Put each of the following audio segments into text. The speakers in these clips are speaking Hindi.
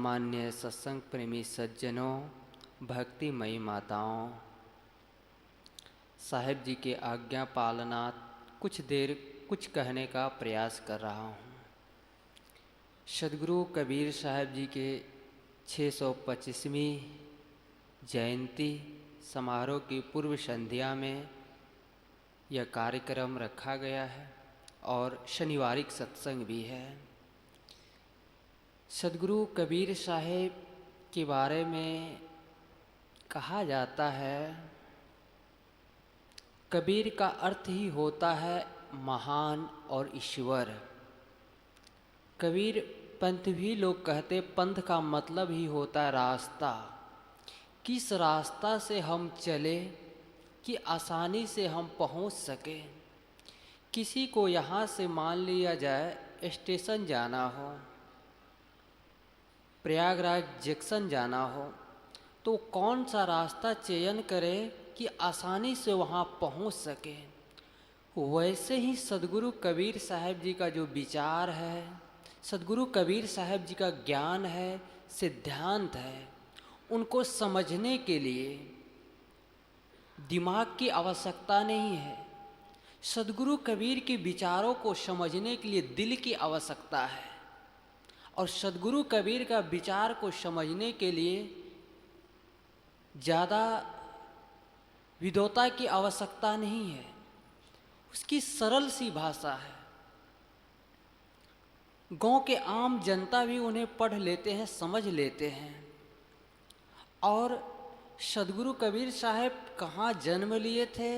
मान्य सत्संग प्रेमी सज्जनों, भक्तिमयी माताओं, साहिब जी के आज्ञा पालना कुछ देर कुछ कहने का प्रयास कर रहा हूँ। सदगुरु कबीर साहब जी के 625वीं जयंती समारोह की पूर्व संध्या में यह कार्यक्रम रखा गया है और शनिवारिक सत्संग भी है। सदगुरु कबीर साहेब के बारे में कहा जाता है, कबीर का अर्थ ही होता है महान और ईश्वर। कबीर पंथ भी लोग कहते, पंथ का मतलब ही होता है रास्ता। किस रास्ता से हम चले कि आसानी से हम पहुंच सके। किसी को यहाँ से मान लिया जाए स्टेशन जाना हो, प्रयागराज जंक्शन जाना हो, तो कौन सा रास्ता चयन करे कि आसानी से वहाँ पहुँच सके। वैसे ही सदगुरु कबीर साहब जी का जो विचार है, सदगुरु कबीर साहब जी का ज्ञान है, सिद्धांत है, उनको समझने के लिए दिमाग की आवश्यकता नहीं है। सदगुरु कबीर के विचारों को समझने के लिए दिल की आवश्यकता है। और सदगुरु कबीर का विचार को समझने के लिए ज़्यादा विद्वता की आवश्यकता नहीं है। उसकी सरल सी भाषा है। गांव के आम जनता भी उन्हें पढ़ लेते हैं, समझ लेते हैं। और सदगुरु कबीर साहब कहाँ जन्म लिए थे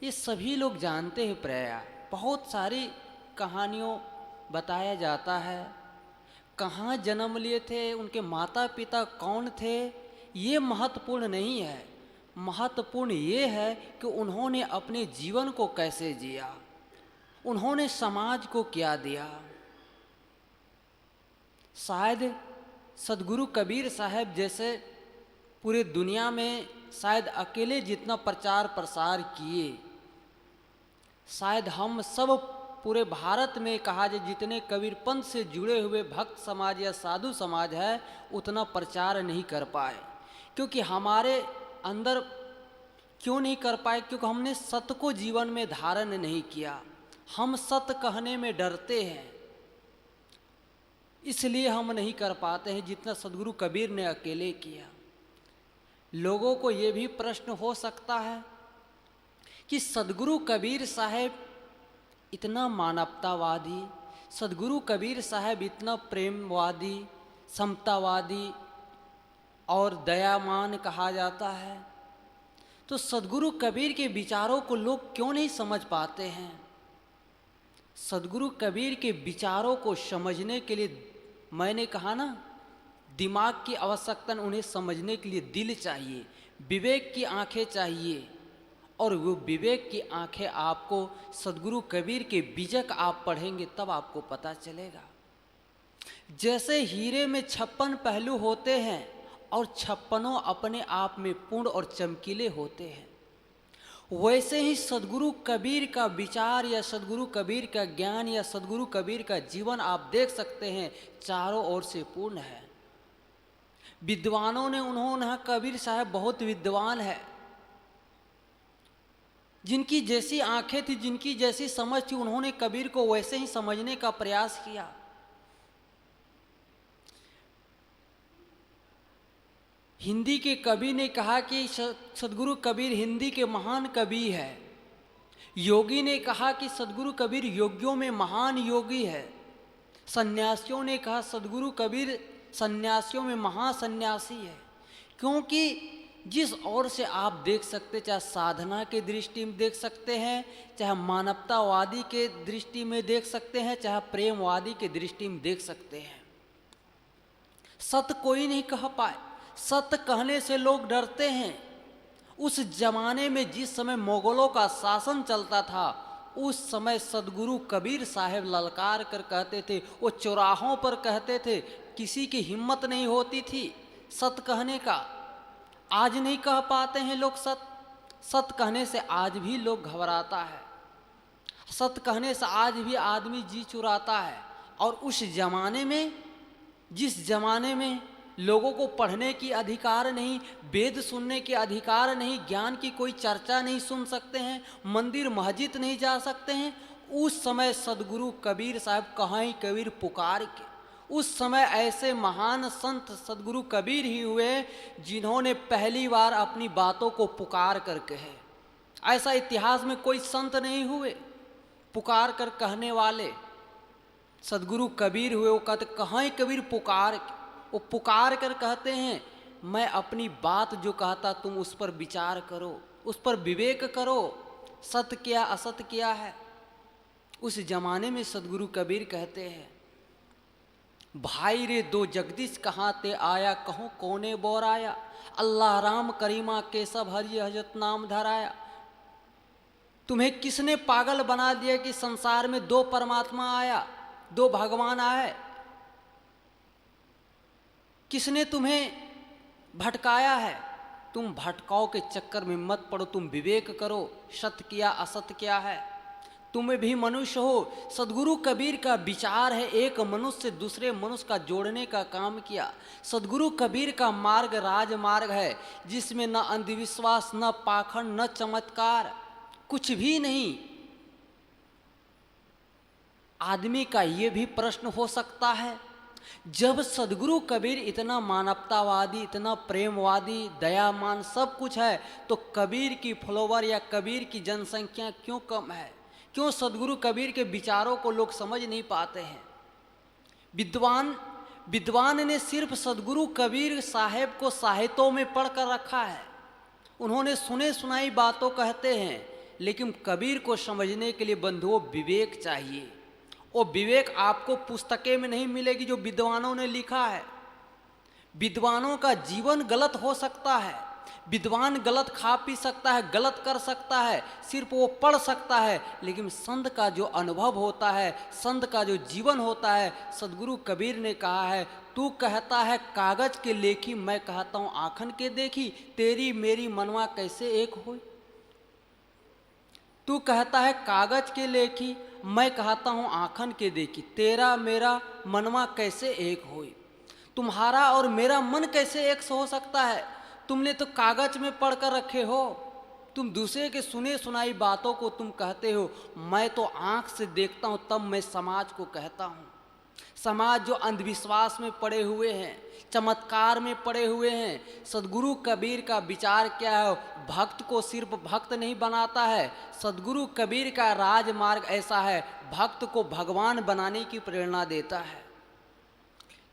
ये सभी लोग जानते हैं। प्राय बहुत सारी कहानियों बताया जाता है, कहाँ जन्म लिए थे, उनके माता पिता कौन थे, ये महत्वपूर्ण नहीं है। महत्वपूर्ण ये है कि उन्होंने अपने जीवन को कैसे जिया, उन्होंने समाज को क्या दिया। शायद सदगुरु कबीर साहब जैसे पूरे दुनिया में शायद अकेले जितना प्रचार प्रसार किए, शायद हम सब पूरे भारत में कहा जाए जितने कबीर पंथ से जुड़े हुए भक्त समाज या साधु समाज है, उतना प्रचार नहीं कर पाए। क्योंकि हमारे अंदर क्यों नहीं कर पाए? क्योंकि हमने सत्य को जीवन में धारण नहीं किया। हम सत्य कहने में डरते हैं, इसलिए हम नहीं कर पाते हैं जितना सदगुरु कबीर ने अकेले किया। लोगों को ये भी प्रश्न हो सकता है कि सदगुरु कबीर साहब इतना मानवतावादी, सदगुरु कबीर साहब इतना प्रेमवादी, समतावादी और दयामान कहा जाता है, तो सदगुरु कबीर के विचारों को लोग क्यों नहीं समझ पाते हैं? सदगुरु कबीर के विचारों को समझने के लिए मैंने कहा ना, दिमाग की आवश्यकता, उन्हें समझने के लिए दिल चाहिए, विवेक की आंखें चाहिए। और वो विवेक की आंखें आपको सदगुरु कबीर के बीजक आप पढ़ेंगे तब आपको पता चलेगा। जैसे हीरे में 56 पहलू होते हैं और 56 अपने आप में पूर्ण और चमकीले होते हैं, वैसे ही सदगुरु कबीर का विचार या सदगुरु कबीर का ज्ञान या सदगुरु कबीर का जीवन आप देख सकते हैं, चारों ओर से पूर्ण है। विद्वानों ने उन्होंने कबीर साहब बहुत विद्वान है, जिनकी जैसी आंखें थी, जिनकी जैसी समझ थी, उन्होंने कबीर को वैसे ही समझने का प्रयास किया। हिंदी के कवि ने कहा कि सदगुरु कबीर हिंदी के महान कवि है। योगी ने कहा कि सदगुरु कबीर योगियों में महान योगी है। सन्यासियों ने कहा सदगुरु कबीर सन्यासियों में महासन्यासी है। क्योंकि जिस ओर से आप देख सकते, चाहे साधना के दृष्टि में देख सकते हैं, चाहे मानवतावादी के दृष्टि में देख सकते हैं, चाहे प्रेमवादी के दृष्टि में देख सकते हैं, सत्य कोई नहीं कह पाए। सत्य कहने से लोग डरते हैं। उस जमाने में जिस समय मुगलों का शासन चलता था, उस समय सदगुरु कबीर साहब ललकार कर कहते थे, वो चौराहों पर कहते थे, किसी की हिम्मत नहीं होती थी सत्य कहने का। आज नहीं कह पाते हैं लोग सत्य। सत्य कहने से आज भी लोग घबराता है, सत्य कहने से आज भी आदमी जी चुराता है। और उस जमाने में जिस जमाने में लोगों को पढ़ने की अधिकार नहीं, वेद सुनने के अधिकार नहीं, ज्ञान की कोई चर्चा नहीं सुन सकते हैं, मंदिर मस्जिद नहीं जा सकते हैं, उस समय सदगुरु कबीर साहब कहाँ कबीर पुकार के, उस समय ऐसे महान संत सदगुरु कबीर ही हुए जिन्होंने पहली बार अपनी बातों को पुकार कर कहे। ऐसा इतिहास में कोई संत नहीं हुए पुकार कर कहने वाले। सदगुरु कबीर हुए, वो कहते कहाँ कबीर पुकार, वो पुकार कर कहते हैं मैं अपनी बात जो कहता तुम उस पर विचार करो, उस पर विवेक करो, सत्य क्या असत्य क्या है। उस जमाने में सदगुरु कबीर कहते हैं भाई रे दो जगदीश कहाँ ते आया, कहूँ कोने बोराया, अल्लाह राम करीमा केशव हरि हजरत नाम धराया। तुम्हें किसने पागल बना दिया कि संसार में दो परमात्मा आया, दो भगवान आए? किसने तुम्हें भटकाया है? तुम भटकाओ के चक्कर में मत पड़ो, तुम विवेक करो, सत्य क्या असत्य क्या है। तुम भी मनुष्य हो। सदगुरु कबीर का विचार है एक मनुष्य से दूसरे मनुष्य का जोड़ने का काम किया। सदगुरु कबीर का मार्ग राजमार्ग है जिसमें न अंधविश्वास, न पाखंड, न चमत्कार, कुछ भी नहीं। आदमी का ये भी प्रश्न हो सकता है, जब सदगुरु कबीर इतना मानवतावादी, इतना प्रेमवादी, दयामान सब कुछ है, तो कबीर की फॉलोवर या कबीर की जनसंख्या क्यों कम है? क्यों सदगुरु कबीर के विचारों को लोग समझ नहीं पाते हैं? विद्वान ने सिर्फ सदगुरु कबीर साहेब को साहित्यों में पढ़ कर रखा है। उन्होंने सुने सुनाई बातों कहते हैं, लेकिन कबीर को समझने के लिए बंधुओं विवेक चाहिए। वो विवेक आपको पुस्तकें में नहीं मिलेगी जो विद्वानों ने लिखा है। विद्वानों का जीवन गलत हो सकता है, विद्वान गलत खा पी सकता है, गलत कर सकता है, सिर्फ वो पढ़ सकता है, लेकिन संत का जो अनुभव होता है, संत का जो जीवन होता है, सदगुरु कबीर ने कहा है तू कहता है कागज के लेखी, मैं कहता हूँ आँखन के देखी, तेरी मेरी मनवा कैसे एक हो। तू कहता है कागज के लेखी, मैं कहता हूँ आँखन के देखी, तेरा मेरा मनवा कैसे एक होई। तुम्हारा और मेरा मन कैसे एक हो सकता है? तुमने तो कागज में पढ़ कर रखे हो, तुम दूसरे के सुने सुनाई बातों को तुम कहते हो। मैं तो आँख से देखता हूँ, तब मैं समाज को कहता हूँ। समाज जो अंधविश्वास में पड़े हुए हैं, चमत्कार में पड़े हुए हैं, सदगुरु कबीर का विचार क्या है? भक्त को सिर्फ भक्त नहीं बनाता है, सदगुरु कबीर का राजमार्ग ऐसा है, भक्त को भगवान बनाने की प्रेरणा देता है।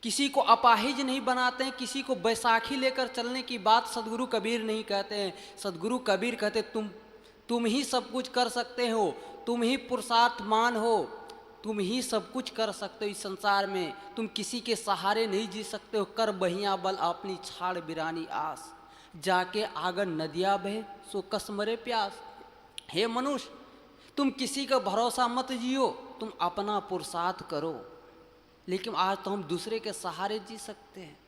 किसी को अपाहिज नहीं बनाते हैं, किसी को बैसाखी लेकर चलने की बात सदगुरु कबीर नहीं कहते हैं। सदगुरु कबीर कहते तुम ही सब कुछ कर सकते हो, तुम ही पुरुषार्थमान हो, तुम ही सब कुछ कर सकते हो इस संसार में, तुम किसी के सहारे नहीं जी सकते हो। कर बहिया बल अपनी छाड़ बिरानी आस, जाके आगर नदिया बहे सो कसमरे प्यास। हे मनुष्य, तुम किसी का भरोसा मत जियो, तुम अपना पुरुषार्थ करो। लेकिन आज तो हम दूसरे के सहारे जी सकते हैं।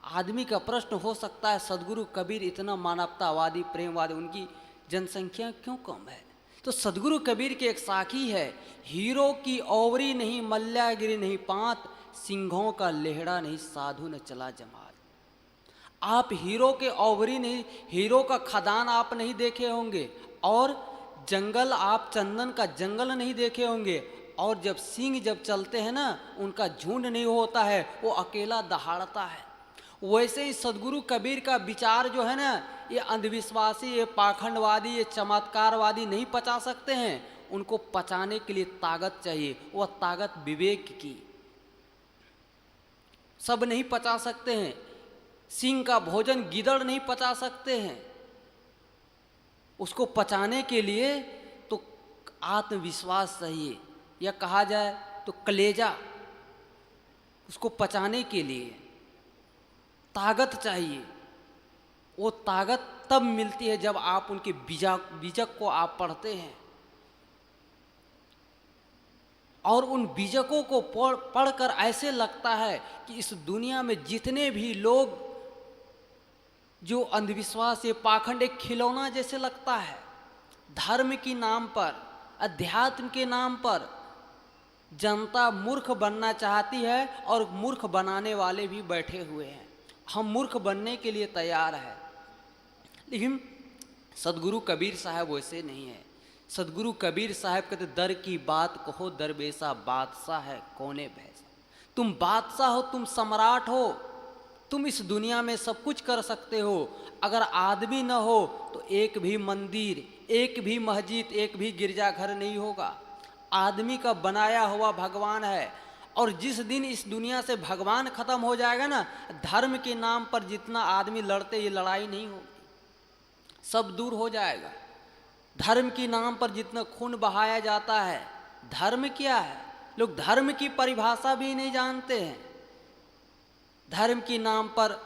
आदमी का प्रश्न हो सकता है सदगुरु कबीर इतना मानवतावादी, प्रेमवादी, उनकी जनसंख्या क्यों कम है? तो सदगुरु कबीर की एक साखी है, हीरो की ओवरी नहीं मल्लागिरी नहीं पात, सिंहों का लेहड़ा नहीं साधु न चला जमात। आप हीरो के ओवरी नहीं, हीरो का खदान आप नहीं देखे होंगे, और जंगल आप चंदन का जंगल नहीं देखे होंगे, और जब सिंह जब चलते हैं ना, उनका झुंड नहीं होता है, वो अकेला दहाड़ता है। वैसे ही सदगुरु कबीर का विचार जो है ना, ये अंधविश्वासी, ये पाखंडवादी, ये चमत्कारवादी नहीं पचा सकते हैं। उनको पचाने के लिए ताकत चाहिए, वह ताकत विवेक की। सब नहीं पचा सकते हैं। सिंह का भोजन गिदड़ नहीं पचा सकते हैं। उसको पचाने के लिए तो आत्मविश्वास चाहिए, या कहा जाए तो कलेजा। उसको पचाने के लिए ताकत चाहिए। वो ताकत तब मिलती है जब आप उनके बीजक को आप पढ़ते हैं, और उन बीजकों को पढ़कर ऐसे लगता है कि इस दुनिया में जितने भी लोग जो अंधविश्वास, ये पाखंड एक खिलौना जैसे लगता है। धर्म के नाम पर, अध्यात्म के नाम पर जनता मूर्ख बनना चाहती है और मूर्ख बनाने वाले भी बैठे हुए हैं। हम मूर्ख बनने के लिए तैयार हैं, लेकिन सदगुरु कबीर साहब वैसे नहीं है। सदगुरु कबीर साहब कहते दर की बात कहो दरवेशा बादशाह है कौने भैसा। तुम बादशाह हो, तुम सम्राट हो, तुम इस दुनिया में सब कुछ कर सकते हो। अगर आदमी न हो तो एक भी मंदिर, एक भी मस्जिद, एक भी गिरजाघर नहीं होगा। आदमी का बनाया हुआ भगवान है, और जिस दिन इस दुनिया से भगवान खत्म हो जाएगा ना, धर्म के नाम पर जितना आदमी लड़ते ये लड़ाई नहीं होगी, सब दूर हो जाएगा। धर्म के नाम पर जितना खून बहाया जाता है, धर्म क्या है? लोग धर्म की परिभाषा भी नहीं जानते हैं। धर्म के नाम पर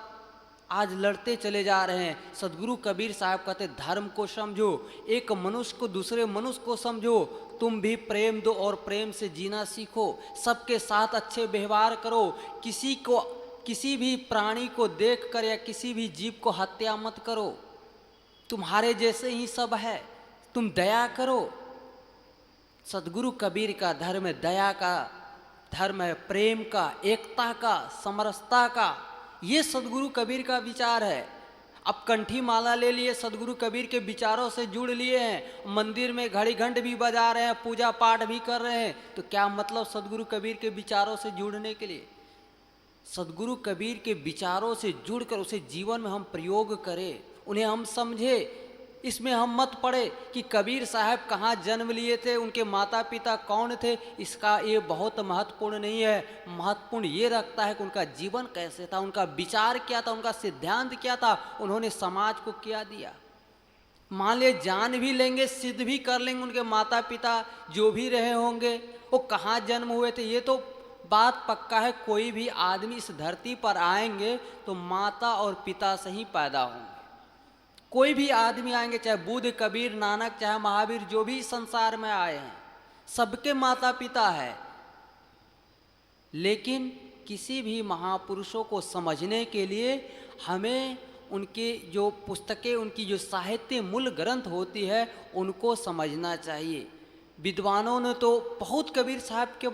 आज लड़ते चले जा रहे हैं। सदगुरु कबीर साहब कहते धर्म को समझो, एक मनुष्य को दूसरे मनुष्य को समझो, तुम भी प्रेम दो और प्रेम से जीना सीखो, सबके साथ अच्छे व्यवहार करो, किसी भी प्राणी को देखकर या किसी भी जीव को हत्या मत करो, तुम्हारे जैसे ही सब है, तुम दया करो। सदगुरु कबीर का धर्म है दया का, धर्म है प्रेम का, एकता का, समरसता का। ये सदगुरु कबीर का विचार है। अब कंठी माला ले लिए, सदगुरु कबीर के विचारों से जुड़ लिए हैं, मंदिर में घड़ी घंट भी बजा रहे हैं, पूजा पाठ भी कर रहे हैं, तो क्या मतलब सदगुरु कबीर के विचारों से जुड़ने के लिए? सदगुरु कबीर के विचारों से जुड़कर उसे जीवन में हम प्रयोग करें, उन्हें हम समझे। इसमें हम मत पड़े कि कबीर साहब कहाँ जन्म लिए थे, उनके माता पिता कौन थे, इसका ये बहुत महत्वपूर्ण नहीं है। महत्वपूर्ण ये रखता है कि उनका जीवन कैसे था, उनका विचार क्या था, उनका सिद्धांत क्या था, उन्होंने समाज को क्या दिया। मान ले जान भी लेंगे, सिद्ध भी कर लेंगे उनके माता पिता जो भी रहे होंगे वो कहाँ जन्म हुए थे, ये तो बात पक्का है। कोई भी आदमी इस धरती पर आएंगे तो माता और पिता से ही पैदा होंगे। कोई भी आदमी आएंगे, चाहे बुद्ध, कबीर, नानक, चाहे महावीर, जो भी संसार में आए हैं, सबके माता पिता है। लेकिन किसी भी महापुरुषों को समझने के लिए हमें उनके जो पुस्तकें, उनकी जो साहित्य मूल ग्रंथ होती है, उनको समझना चाहिए। विद्वानों ने तो बहुत कबीर साहब के